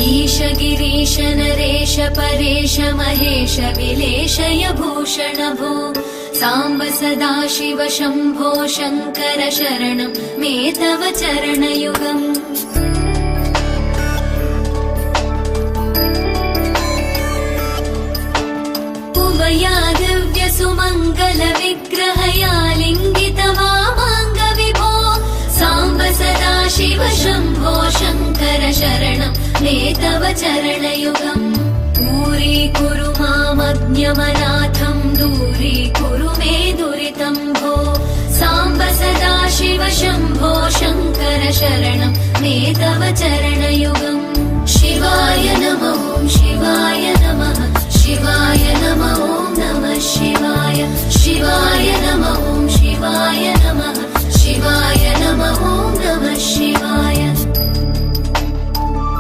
ईश गिरीश नरेश परेश महेश विलेशय भूषण भो साम्ब सदाशिव शम्भो शङ्कर शरणं मे तव चरणयुगम् उमया दिव्य सुमङ्गल विग्रहया लिङ्गित वामाङ्ग विभो साम्ब सदाशिव शम्भो शङ्कर शरणं मे तव चरणयुगम् दूरीकुरु मामज्ञमनाथं दूरीकुरु मे दुरितं भो साम्ब सदाशिव शम्भो शङ्कर शरणं मे तव चरणयुगम्